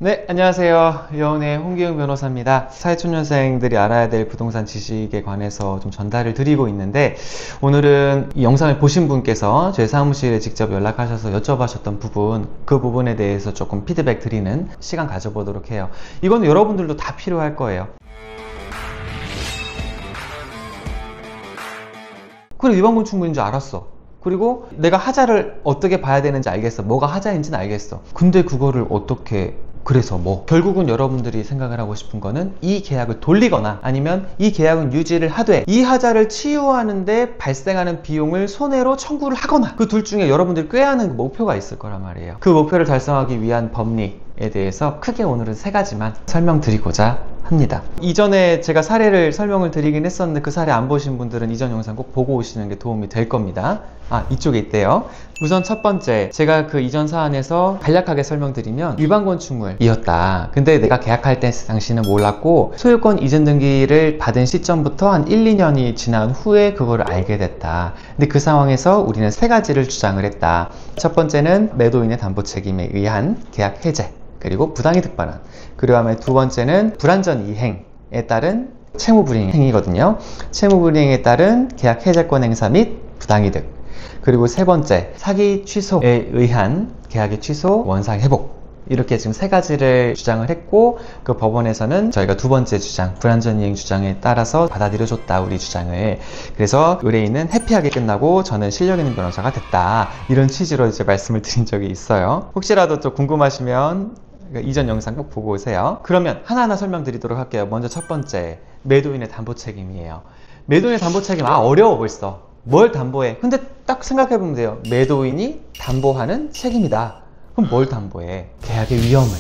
네, 안녕하세요. 여운의 홍기흥 변호사입니다. 사회초년생들이 알아야 될 부동산 지식에 관해서 좀 전달을 드리고 있는데, 오늘은 이 영상을 보신 분께서 저희 사무실에 직접 연락하셔서 여쭤보셨던 부분, 그 부분에 대해서 조금 피드백 드리는 시간 가져보도록 해요. 이건 여러분들도 다 필요할 거예요. 그래, 위반건축물인 줄 알았어. 그리고 내가 하자를 어떻게 봐야 되는지 알겠어. 뭐가 하자인지는 알겠어. 근데 그거를 어떻게, 그래서 뭐 결국은 여러분들이 생각을 하고 싶은 거는 이 계약을 돌리거나 아니면 이 계약은 유지를 하되 이 하자를 치유하는데 발생하는 비용을 손해로 청구를 하거나, 그 둘 중에 여러분들이 꾀하는 목표가 있을 거란 말이에요. 그 목표를 달성하기 위한 법리에 대해서 크게 오늘은 3가지만 설명드리고자 합니다. 이전에 제가 사례를 설명을 드리긴 했었는데 그 사례 안 보신 분들은 이전 영상 꼭 보고 오시는 게 도움이 될 겁니다. 이쪽에 있대요. 우선 첫 번째, 제가 그 이전 사안에서 간략하게 설명드리면 위반건축물이었다. 근데 내가 계약할 때 당시는 몰랐고 소유권 이전 등기를 받은 시점부터 한 1, 2년이 지난 후에 그거를 알게 됐다. 근데 그 상황에서 우리는 3가지를 주장을 했다. 첫 번째는 매도인의 담보 책임에 의한 계약 해제, 그리고 부당이득 반환. 그리고 다음에 두 번째는 불완전 이행에 따른 채무불이행 행위거든요. 채무불이행에 따른 계약 해제권 행사 및 부당이득. 그리고 세 번째, 사기 취소에 의한 계약의 취소, 원상 회복. 이렇게 지금 3가지를 주장을 했고, 그 법원에서는 저희가 두 번째 주장, 불완전 이행 주장에 따라서 받아들여줬다, 우리 주장을. 그래서 의뢰인은 해피하게 끝나고 저는 실력 있는 변호사가 됐다, 이런 취지로 이제 말씀을 드린 적이 있어요. 혹시라도 또 궁금하시면 이전 영상 꼭 보고 오세요. 그러면 하나하나 설명드리도록 할게요. 먼저 첫 번째, 매도인의 담보 책임이에요. 매도인의 담보 책임, 어려워 벌써. 뭘 담보해? 근데 딱 생각해보면 돼요. 매도인이 담보하는 책임이다. 그럼 뭘 담보해? 계약의 위험을.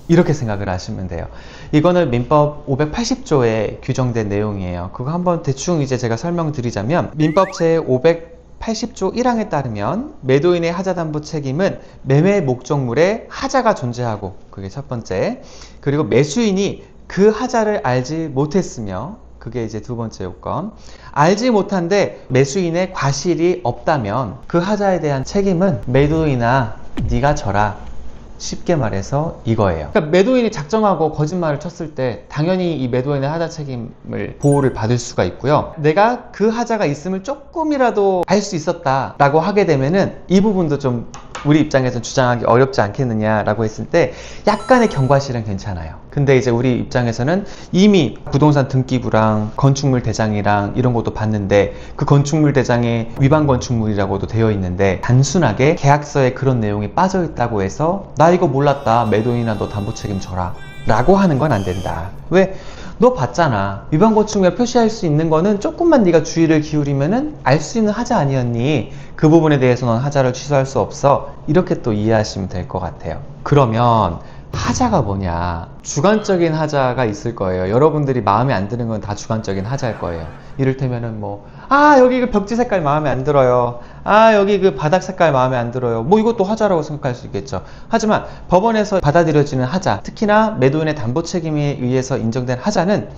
이렇게 생각을 하시면 돼요. 이거는 민법 580조에 규정된 내용이에요. 그거 한번 대충 이제 제가 설명드리자면, 민법 제580조 1항에 따르면 매도인의 하자담보 책임은 매매 목적물에 하자가 존재하고, 그게 첫 번째. 그리고 매수인이 그 하자를 알지 못했으며, 그게 이제 두 번째 요건. 알지 못한데 매수인의 과실이 없다면 그 하자에 대한 책임은 매도인아 네가 져라. 쉽게 말해서 이거예요. 그러니까 매도인이 작정하고 거짓말을 쳤을 때 당연히 이 매도인의 하자 책임을 보호를 받을 수가 있고요. 내가 그 하자가 있음을 조금이라도 알 수 있었다 라고 하게 되면은 이 부분도 좀 우리 입장에서 주장하기 어렵지 않겠느냐라고 했을 때 약간의 경과실은 괜찮아요. 근데 이제 우리 입장에서는 이미 부동산 등기부랑 건축물 대장이랑 이런 것도 봤는데, 그 건축물 대장에 위반 건축물이라고도 되어 있는데 단순하게 계약서에 그런 내용이 빠져 있다고 해서 나 이거 몰랐다, 매도인아 너 담보 책임 져라 라고 하는 건 안 된다. 왜? 너 봤잖아. 위반 건축물 표시할 수 있는 거는 조금만 네가 주의를 기울이면은 알 수 있는 하자 아니었니? 그 부분에 대해서 넌 하자를 취소할 수 없어. 이렇게 또 이해하시면 될 것 같아요. 그러면 하자가 뭐냐? 주관적인 하자가 있을 거예요. 여러분들이 마음에 안 드는 건 다 주관적인 하자일 거예요. 이를테면은 여기 그 벽지 색깔 마음에 안 들어요. 여기 그 바닥 색깔 마음에 안 들어요. 이것도 하자라고 생각할 수 있겠죠. 하지만 법원에서 받아들여지는 하자, 특히나 매도인의 담보 책임에 의해서 인정된 하자는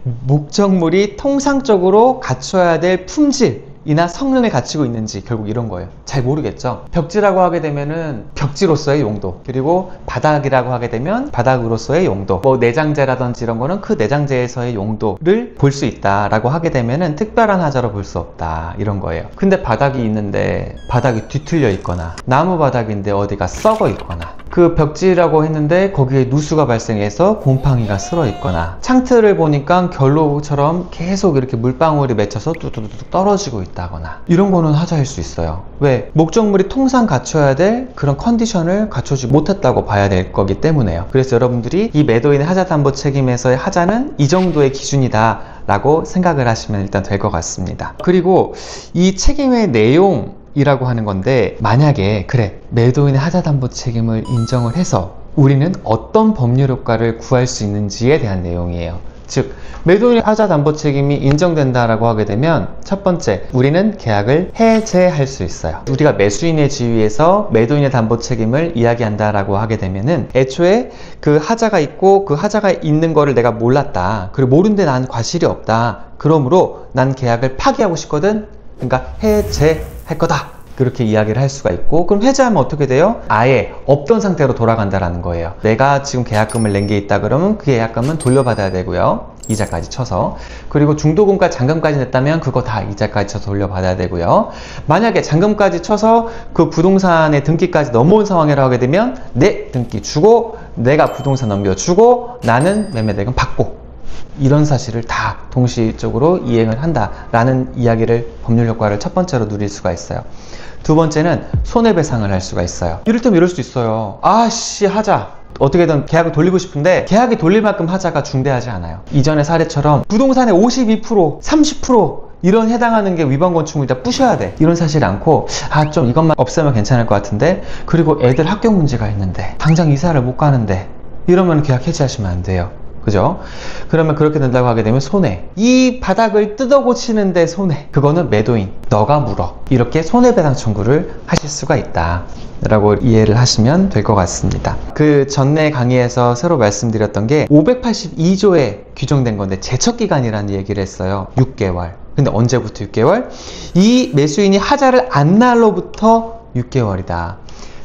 목적물이 통상적으로 갖춰야 될 품질 이나 성능을 갖추고 있는지, 결국 이런 거예요. 잘 모르겠죠. 벽지라고 하게 되면은 벽지로서의 용도, 그리고 바닥이라고 하게 되면 바닥으로서의 용도, 내장재라든지 이런 거는 그 내장재에서의 용도를 볼 수 있다라고 하게 되면은 특별한 하자로 볼 수 없다, 이런 거예요. 근데 바닥이 있는데 바닥이 뒤틀려 있거나 나무 바닥인데 어디가 썩어 있거나, 그 벽지라고 했는데 거기에 누수가 발생해서 곰팡이가 쓸어 있거나, 창틀을 보니까 결로처럼 계속 이렇게 물방울이 맺혀서 뚝뚝뚝 떨어지고 있다거나, 이런 거는 하자일 수 있어요. 왜? 목적물이 통상 갖춰야 될 그런 컨디션을 갖추지 못했다고 봐야 될 거기 때문에요. 그래서 여러분들이 이 매도인의 하자 담보 책임에서의 하자는 이 정도의 기준이다 라고 생각을 하시면 일단 될 것 같습니다. 그리고 이 책임의 내용 이라고 하는 건데, 만약에 그래 매도인의 하자담보 책임을 인정을 해서 우리는 어떤 법률 효과를 구할 수 있는지에 대한 내용이에요. 즉, 매도인의 하자담보 책임이 인정된다라고 하게 되면 첫 번째, 우리는 계약을 해제할 수 있어요. 우리가 매수인의 지위에서 매도인의 담보 책임을 이야기한다라고 하게 되면은 애초에 그 하자가 있고 그 하자가 있는 거를 내가 몰랐다, 그리고 모르는데 난 과실이 없다, 그러므로 난 계약을 파기하고 싶거든. 그러니까 해제할 거다. 그렇게 이야기를 할 수가 있고, 그럼 해지하면 어떻게 돼요? 아예 없던 상태로 돌아간다라는 거예요. 내가 지금 계약금을 낸 게 있다 그러면 그 계약금은 돌려받아야 되고요. 이자까지 쳐서. 그리고 중도금과 잔금까지 냈다면 그거 다 이자까지 쳐서 돌려받아야 되고요. 만약에 잔금까지 쳐서 그 부동산의 등기까지 넘어온 상황이라고 하게 되면 내 등기 주고 내가 부동산 넘겨주고 나는 매매대금 받고, 이런 사실을 다 동시적으로 이행을 한다라는 이야기를, 법률 효과를 첫 번째로 누릴 수가 있어요. 두 번째는 손해배상을 할 수가 있어요. 이를테면 이럴 수도 있어요. 아씨, 하자. 어떻게든 계약을 돌리고 싶은데 계약이 돌릴 만큼 하자가 중대하지 않아요. 이전의 사례처럼 부동산의 52%, 30% 이런 해당하는 게 위반 건축물이 다 부셔야 돼. 이런 사실이 않고, 아, 좀 이것만 없애면 괜찮을 것 같은데, 그리고 애들 학교 문제가 있는데 당장 이사를 못 가는데, 이러면 계약 해지하시면 안 돼요. 그죠? 그러면 그렇게 된다고 하게 되면 손해. 이 바닥을 뜯어 고치는데 손해. 그거는 매도인, 너가 물어. 이렇게 손해배상 청구를 하실 수가 있다 라고 이해를 하시면 될 것 같습니다. 그 전에 강의에서 새로 말씀드렸던 게 582조에 규정된 건데 제척기간이라는 얘기를 했어요. 6개월. 근데 언제부터 6개월? 이 매수인이 하자를 안 날로부터 6개월이다.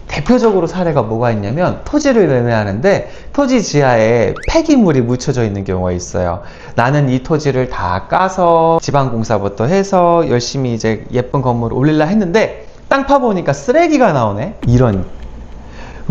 대표적으로 사례가 뭐가 있냐면, 토지를 매매하는데 토지 지하에 폐기물이 묻혀져 있는 경우가 있어요. 나는 이 토지를 다 까서 지방공사부터 해서 열심히 이제 예쁜 건물을 올리려 했는데 땅 파보니까 쓰레기가 나오네. 그럼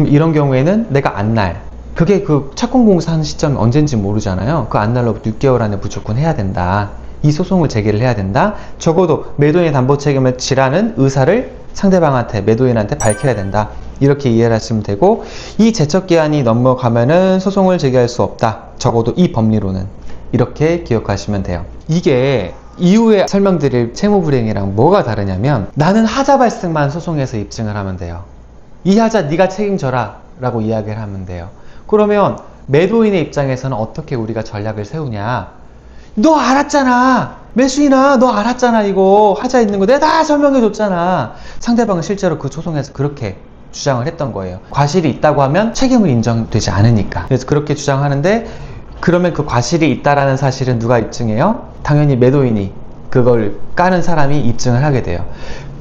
이런 경우에는 내가 안날, 그게 그 착공공사 하는 시점이 언젠지 모르잖아요. 그 안날로부터 6개월 안에 무조건 해야 된다. 이 소송을 제기를 해야 된다. 적어도 매도인의 담보 책임을 지라는 의사를 상대방한테, 매도인한테 밝혀야 된다. 이렇게 이해를 하시면 되고, 이 제척기한이 넘어가면은 소송을 제기할 수 없다. 적어도 이 법리로는. 이렇게 기억하시면 돼요. 이게 이후에 설명드릴 채무불이행이랑 뭐가 다르냐면, 나는 하자 발생만 소송에서 입증을 하면 돼요. 이 하자 네가 책임져라 라고 이야기를 하면 돼요. 그러면 매도인의 입장에서는 어떻게 우리가 전략을 세우냐, 너 알았잖아, 매수인아, 너 알았잖아, 이거 하자 있는 거 내가 다 설명해 줬잖아. 상대방은 실제로 그 소송에서 그렇게 주장을 했던 거예요. 과실이 있다고 하면 책임을 인정되지 않으니까. 그래서 그렇게 주장하는데, 그러면 그 과실이 있다라는 사실은 누가 입증해요? 당연히 매도인이, 그걸 까는 사람이 입증을 하게 돼요.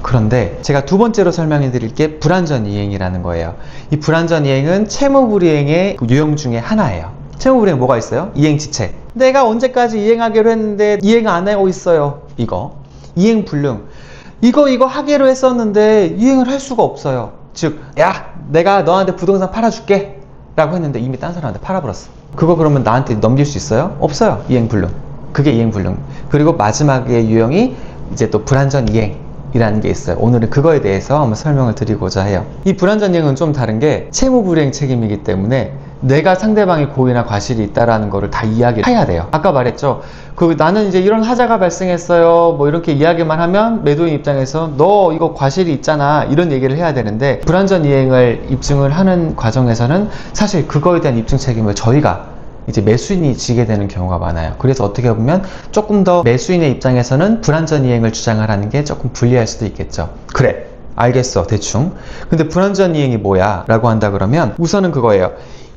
그런데 제가 두 번째로 설명해 드릴 게 불완전 이행이라는 거예요. 이 불완전 이행은 채무불이행의 유형 중에 하나예요. 채무불이행 뭐가 있어요? 이행지체. 내가 언제까지 이행하기로 했는데 이행 안 하고 있어요. 이거. 이행불능. 이거 하기로 했었는데 이행을 할 수가 없어요. 즉, 야, 내가 너한테 부동산 팔아줄게 라고 했는데 이미 딴 사람한테 팔아버렸어. 그거 그러면 나한테 넘길 수 있어요? 없어요. 이행불능. 그게 이행불능. 그리고 마지막의 유형이 이제 또 불완전 이행이라는 게 있어요. 오늘은 그거에 대해서 한번 설명을 드리고자 해요. 이 불완전 이행은 좀 다른 게 채무불이행 책임이기 때문에 내가 상대방의 고의나 과실이 있다라는 거를 다 이야기를 해야 돼요. 아까 말했죠. 나는 이제 이런 하자가 발생했어요. 뭐 이렇게 이야기만 하면 매도인 입장에서 너 이거 과실이 있잖아. 이런 얘기를 해야 되는데, 불완전 이행을 입증을 하는 과정에서는 사실 그거에 대한 입증 책임을 저희가 이제 매수인이 지게 되는 경우가 많아요. 그래서 어떻게 보면 조금 더 매수인의 입장에서는 불완전 이행을 주장을 하는 게 조금 불리할 수도 있겠죠. 그래, 알겠어, 대충. 근데 불완전 이행이 뭐야? 라고 한다 그러면 우선은 그거예요.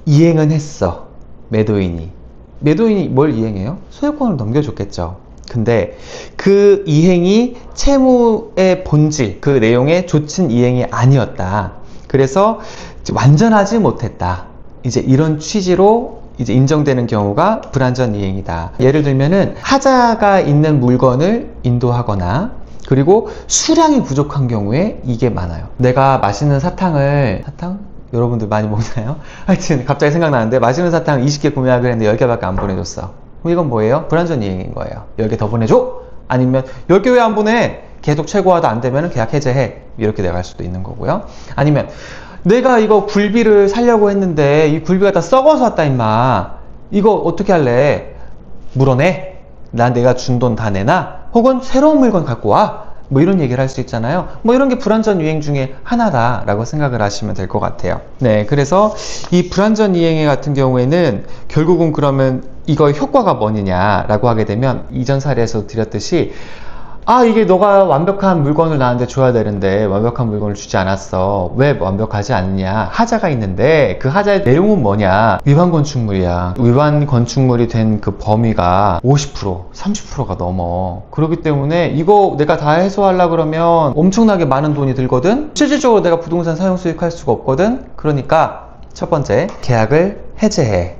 이행은 했어, 매도인이 뭘 이행해요? 소유권을 넘겨줬겠죠. 근데 그 이행이 채무의 본질, 그 내용에 좇은 이행이 아니었다. 그래서 완전하지 못했다. 이제 이런 취지로 이제 인정되는 경우가 불완전 이행이다. 예를 들면은 하자가 있는 물건을 인도하거나, 그리고 수량이 부족한 경우에 이게 많아요. 내가 맛있는 사탕? 여러분들 많이 먹나요? 하여튼 갑자기 생각나는데, 맛있는 사탕 20개 구매하기로 했는데 10개밖에 안 보내줬어. 그럼 이건 뭐예요? 불완전 이행인 거예요. 10개 더 보내줘? 아니면 10개 왜 안 보내? 계속 최고화도 안 되면 계약 해제해. 이렇게 나갈 수도 있는 거고요. 아니면 내가 이거 굴비를 사려고 했는데 이 굴비가 다 썩어서 왔다 임마. 이거 어떻게 할래? 물어내? 내가 준 돈 다 내나? 혹은 새로운 물건 갖고 와? 뭐 이런 얘기를 할 수 있잖아요. 뭐 이런 게 불완전 이행 중에 하나다라고 생각을 하시면 될 것 같아요. 네, 그래서 이 불완전 이행 같은 경우에는 결국은 그러면 이거 효과가 뭐냐라고 하게 되면, 이전 사례에서 드렸듯이 아, 이게 너가 완벽한 물건을 나한테 줘야 되는데 완벽한 물건을 주지 않았어. 왜 완벽하지 않느냐? 하자가 있는데 그 하자의 내용은 뭐냐? 위반 건축물이야. 위반 건축물이 된 그 범위가 50%, 30%가 넘어. 그렇기 때문에 이거 내가 다 해소하려고 그러면 엄청나게 많은 돈이 들거든? 실질적으로 내가 부동산 사용 수익할 수가 없거든? 그러니까 첫 번째, 계약을 해제해.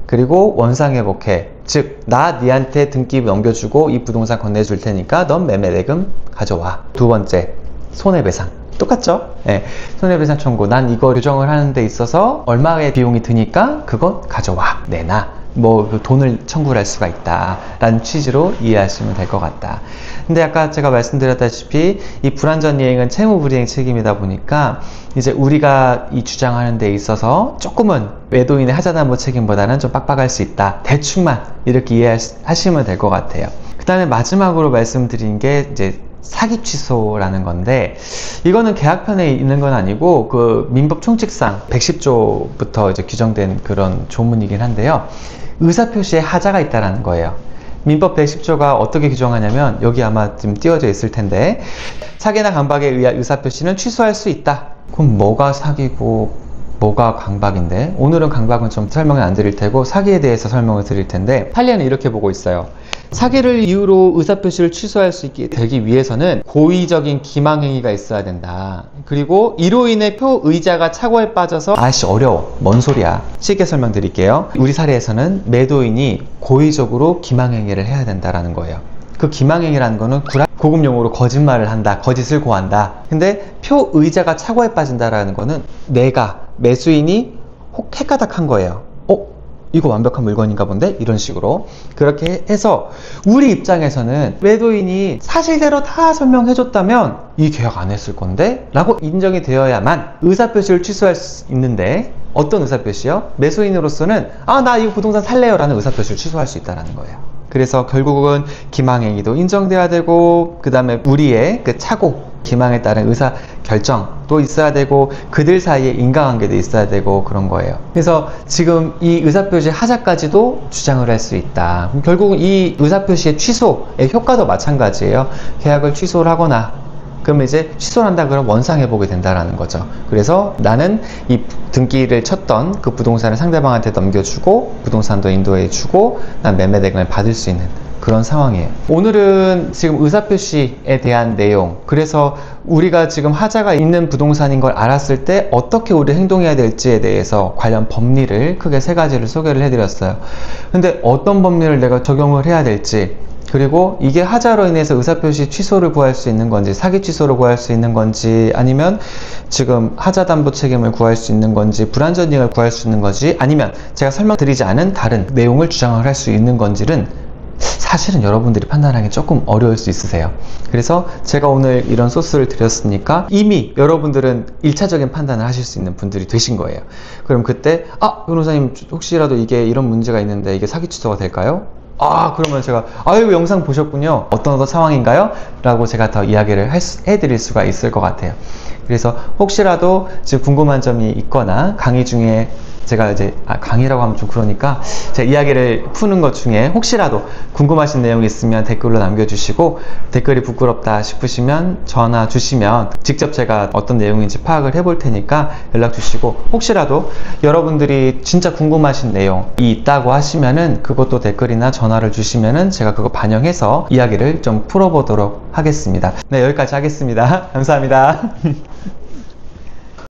그리고 원상회복해. 즉, 나 니한테 등기 넘겨주고 이 부동산 건네줄 테니까 넌 매매대금 가져와. 두 번째, 손해배상. 똑같죠? 네, 손해배상 청구. 난 이거 규정을 하는 데 있어서 얼마의 비용이 드니까 그거 가져와. 내놔. 그 돈을 청구를 할 수가 있다 라는 취지로 이해하시면 될 것 같다. 근데 아까 제가 말씀드렸다시피 이 불완전이행은 채무불이행 책임이다 보니까 이제 우리가 이 주장하는 데 있어서 조금은 외도인의 하자담보 책임보다는 좀 빡빡할 수 있다. 대충만 이렇게 이해하시면 될 것 같아요. 그 다음에 마지막으로 말씀드린 게 이제 사기 취소라는 건데, 이거는 계약편에 있는 건 아니고 그 민법 총칙상 110조부터 이제 규정된 그런 조문이긴 한데요. 의사표시에 하자가 있다라는 거예요. 민법 110조가 어떻게 규정하냐면, 여기 아마 지금 띄워져 있을 텐데, 사기나 강박에 의한 의사표시는 취소할 수 있다. 그럼 뭐가 사기고 뭐가 강박인데, 오늘은 강박은 좀 설명을 안 드릴 테고 사기에 대해서 설명을 드릴 텐데, 판례는 이렇게 보고 있어요. 사기를 이유로 의사표시를 취소할 수 있게 되기 위해서는 고의적인 기망행위가 있어야 된다. 그리고 이로 인해 표의자가 착오에 빠져서, 아씨 어려워, 뭔 소리야, 쉽게 설명드릴게요. 우리 사례에서는 매도인이 고의적으로 기망행위를 해야 된다라는 거예요. 그 기망행위라는 거는 고급용어로 거짓말을 한다, 거짓을 고한다. 근데 표의자가 착오에 빠진다라는 거는 내가, 매수인이 혹 헷가닥한 거예요. 이거 완벽한 물건인가 본데? 이런 식으로. 그렇게 해서 우리 입장에서는 매도인이 사실대로 다 설명해줬다면 이 계약 안 했을 건데? 라고 인정이 되어야만 의사표시를 취소할 수 있는데, 어떤 의사표시요? 매수인으로서는 나 이거 부동산 살래요 라는 의사표시를 취소할 수 있다는 거예요. 그래서 결국은 기망행위도 인정돼야 되고, 그 다음에 우리의 그 착오, 기망에 따른 의사 결정도 있어야 되고, 그들 사이에 인과관계도 있어야 되고, 그런 거예요. 그래서 지금 이 의사표시 하자까지도 주장을 할 수 있다. 결국은 이 의사표시의 취소의 효과도 마찬가지예요. 계약을 취소를 하거나, 그러면 이제 취소를 한다 그러면 원상회복이 된다라는 거죠. 그래서 나는 이 등기를 쳤던 그 부동산을 상대방한테 넘겨주고, 부동산도 인도해주고, 난 매매대금을 받을 수 있는 그런 상황이에요. 오늘은 지금 의사표시에 대한 내용, 그래서 우리가 지금 하자가 있는 부동산인 걸 알았을 때 어떻게 우리 행동해야 될지에 대해서 관련 법리를 크게 3가지를 소개를 해드렸어요. 근데 어떤 법리를 내가 적용을 해야 될지, 그리고 이게 하자로 인해서 의사표시 취소를 구할 수 있는 건지, 사기 취소를 구할 수 있는 건지, 아니면 지금 하자담보 책임을 구할 수 있는 건지, 불완전이행을 구할 수 있는 건지, 아니면 제가 설명드리지 않은 다른 내용을 주장을 할 수 있는 건지는 사실은 여러분들이 판단하기 조금 어려울 수 있으세요. 그래서 제가 오늘 이런 소스를 드렸으니까 이미 여러분들은 1차적인 판단을 하실 수 있는 분들이 되신 거예요. 그럼 그때 변호사님 혹시라도 이게 이런 문제가 있는데 이게 사기 취소가 될까요? 그러면 제가 아이고 영상 보셨군요, 어떤 상황인가요? 라고 제가 더 이야기를 해드릴 수가 있을 것 같아요. 그래서 혹시라도 지금 궁금한 점이 있거나, 강의 중에 제가 이제 강의라고 하면 좀 그러니까 제가 이야기를 푸는 것 중에 혹시라도 궁금하신 내용이 있으면 댓글로 남겨주시고, 댓글이 부끄럽다 싶으시면 전화 주시면 직접 제가 어떤 내용인지 파악을 해볼 테니까 연락 주시고, 혹시라도 여러분들이 진짜 궁금하신 내용이 있다고 하시면은 그것도 댓글이나 전화를 주시면은 제가 그거 반영해서 이야기를 좀 풀어보도록 하겠습니다. 네, 여기까지 하겠습니다. 감사합니다.